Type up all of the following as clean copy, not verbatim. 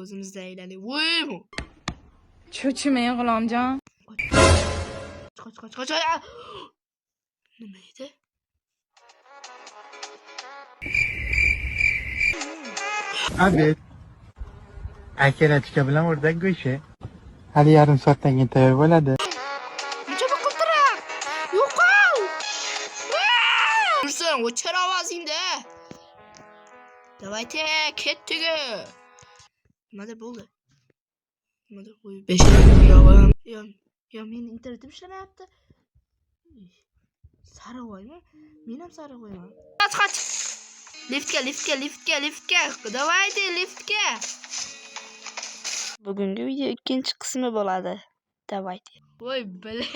o'zimizda aylanay. Voymi? Cho'chimang G'ulomjon. Qoch. Nima edi? Obed. Akalatika bilan o'rdak go'shi. Hali yarim soatdan keyin tayyor bo'ladi. Nima qildirar? Yo'qol! Tursin, o'chir ovozingni. Давайте, ketdik. Nimadir bo'ldi. Nimadir qo'y 5 yog'im. Yo, men internetim ishlamayapti. Sarivoymi? Men ham Sarivoyman. Qoch. Liftga. Давайте, liftga. Bugungi video ikkinchi qismi bo'ladi. Давайте. Voy, bile.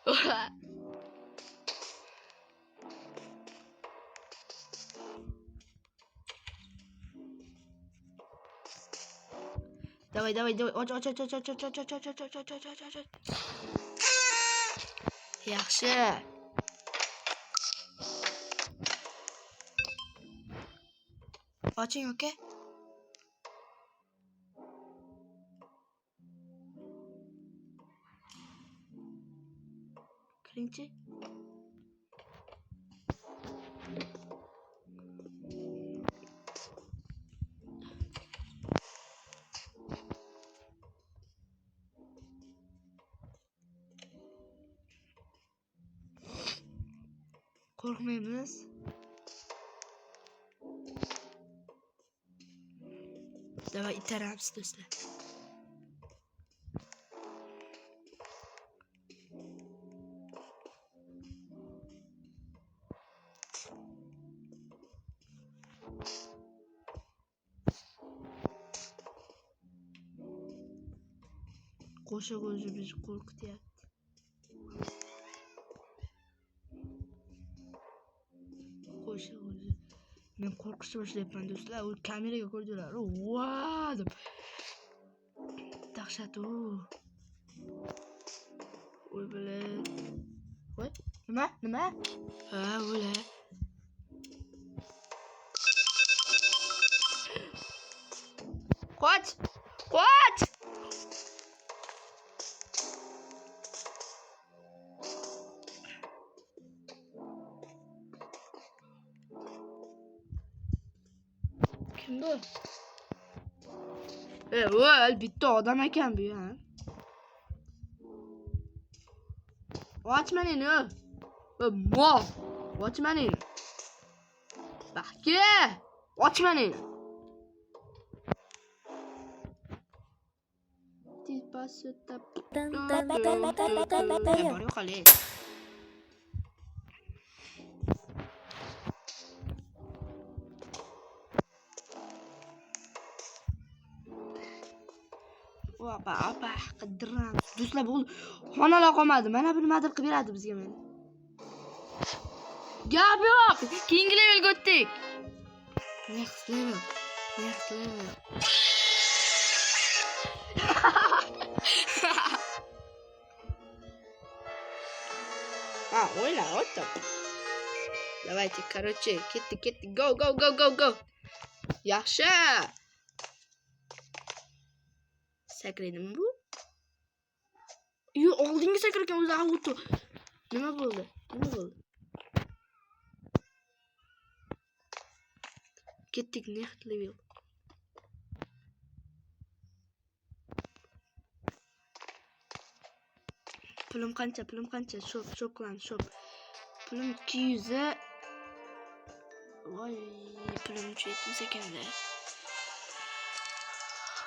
Давай. Och. Yaxshi. Oching, okay? Kiringchi. Qo'rqmaymiz. Давай itaramiz do'stlar. Qo'shiq o'zi bizni qo'rqityapti. Men qo'rqishni boshlayapman do'stlar. U kameraga ko'rdilar. Voa deb. Dahshat u. Voy bile. Voy, nima? Ha, bo'la. Qoch! Kim bu? Bitta odam ekan bu ya. Ochmaning o. Mo. Ochmaning. Baxki. Ochmaning. Tipasita. Bor yo'qali. Opa, qidiramiz. Do'stlar bo'ldi. Xonalar qolmadi. Mana bu nimadir qilib beradi bizga mana. Gap yo'q. Keyingi levelga o'tdik. Next level. O'yna, o'tib. Давайте, короче, ketdik. Go. Yaxshi. Sakraydimi bu? Oldinga sakragan o'zi auto. Nima bo'ldi? Ketdik next level. Pulim qancha? Shop qilamiz, shop. Pulim 200. Voy, pulim 370 ekanda.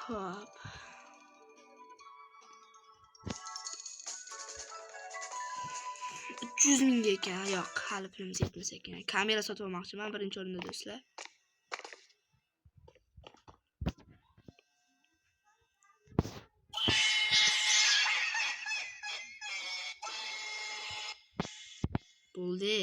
Hop. 300 mingga ekan. Yo'q, hali pulimiz yetmas ekan. Kamera sotib olmoqchiman birinchi o'rinda do'stlar. Bo'ldi.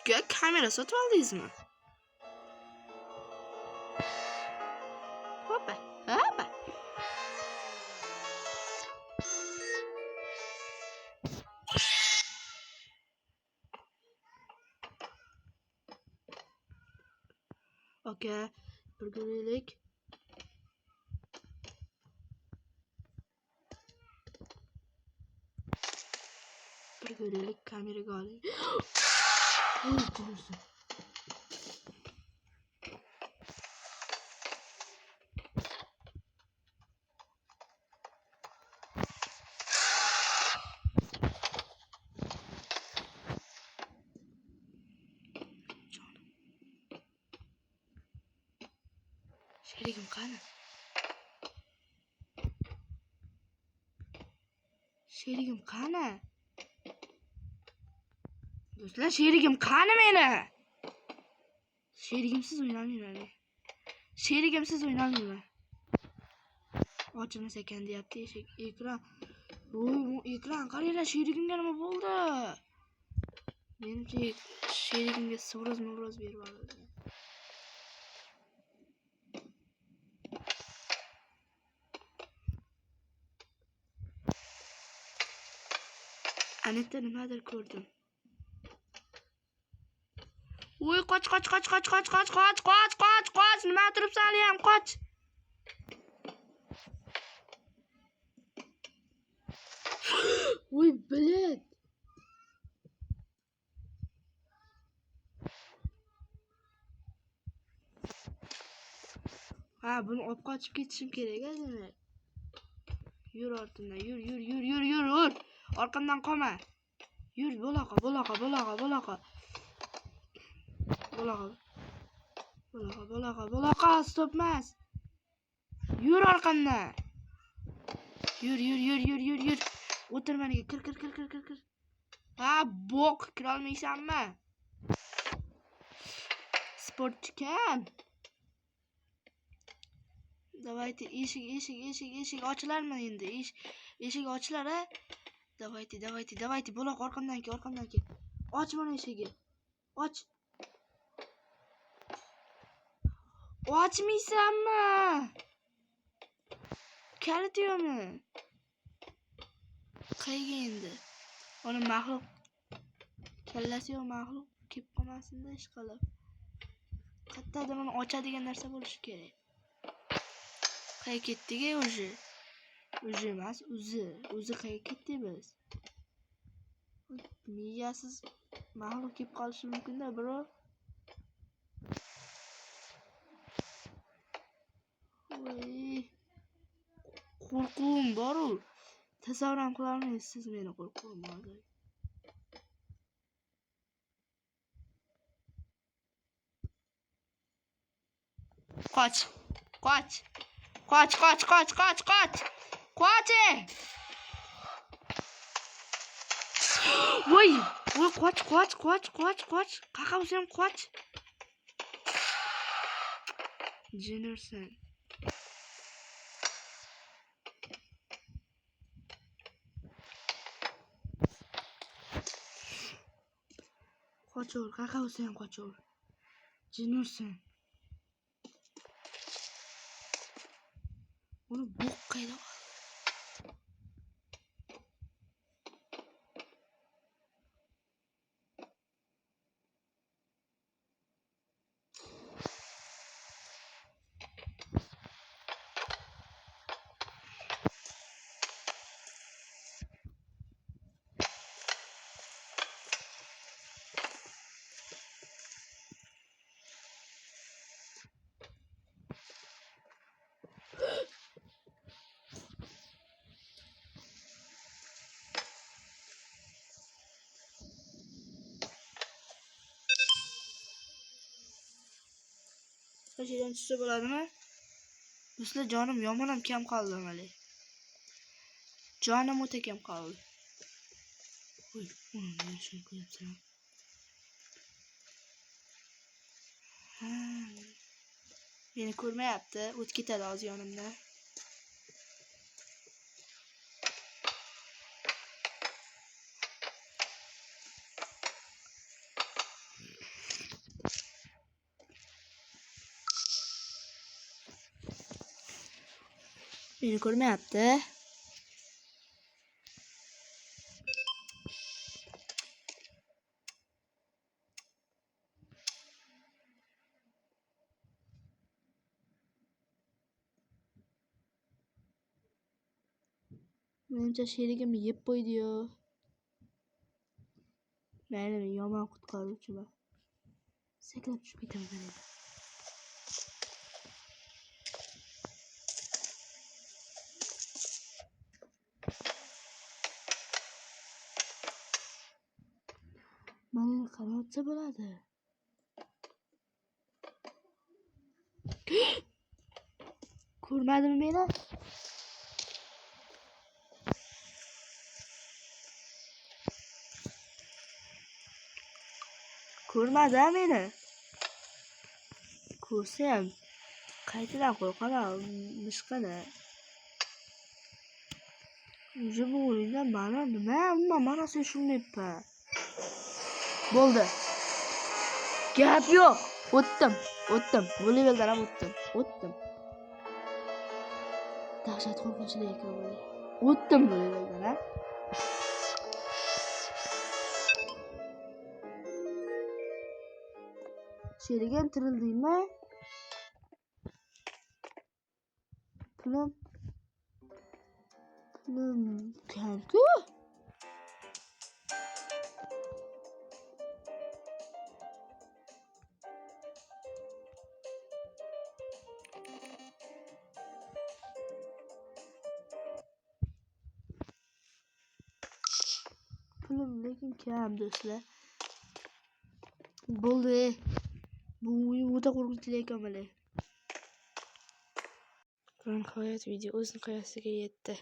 Uka kamera sotib oldingizmi? Hoppa, hoppa. Aka, bir ko'raylik. Bir ko'raylik, kameraga oling. Voy, ko'rsin. Sherigim qani? Sherigim qani? Do'stlar, sherigim qani meni? Sherigimsiz o'ynolmayman. Sherigimsiz o'ynolmayman. Ochilmas ekan deyapti ekran. Voy, ekran qaranglar, sherigimga nima bo'ldi? Menimcha sherigimga sivroz berib yubordi. Anetta nimadir ko'rdim. Voy, qoch. Nima turibsan haliyam, qoch. Voy, bilet. Ha, buni olib qochib ketishim kerak-a, demak. Yur ortimdan, yur. Orqamdan qolma. Yur, bo'laqa. Bo'laqa, stopmas. Yur orqamdan. Yur. O'tir meniga, kir. Ha, bo'q, kira olmaysanmi? Sportchikan. Давайте, eshik ochilarmi endi? Eshik ochilar-a? Давайте, bo'loq orqamdan kel. Och mana eshigi. Och. Ochmaysanmi? Kalit yo'qmi? Qayga endi? Ona mahluq. Kallasi yo'q mahluq kelib qolmasin-da ish qilib. Qayerdadir uni ochadigan narsa bo'lishi kerak. Qayga ketdik-a o'zi? O'zi emas, o'zi qayga ketdik biz? Miyasiz mahluq kelib qolishi mumkin-da, bro. Voy. Qo'rquvim bor-u. Tasavvur ham qila olmaysiz siz meni qo'rquvim hozir. Qoch. Voy, qoch. Qaqa bo'lsam qoch. Jennerson. Qochur, qaqa bo'lsam qochur. Jennerson. Uni bo'q qayda? Qachon tushsa bo'ladimi? Do'stlar, jonim yomon ham kam qoldi mana. Jonim o'ta kam qoldi. Voy, uni shuni ko'ryapsan. Ha. Meni ko'rmayapti, o'tib ketadi hozir yonimdan. Meni ko'rmayapti. Menimcha sherigimni yeb qo'ydi-yu. Mayli, men yomon qutqaruvchiman. Sakrab tushib ketaman endi. Mana qanotsa bo'ladi. Ko'rmadimi meni? Ko'rmadi meni. Ko'rsam qaytadan qo'rqaman mishqani. O'zi bu o'yinda mana nima? Umuman mana sen tushunmayapman. Bo'ldi. Gap yo'q. O'tdim. Bu leveldan ham o'tdim. Dahshat qo'rqinchli ekan bu. O'tdim bu leveldan, ha? Sherigim tirildingmi? Pulim kam-ku. Pulim lekin kam do'stlar. Bo'ldi. Bu o'ta qo'rqinchli ekan mana. Nihoyat video o'z nihoyasiga yetdi.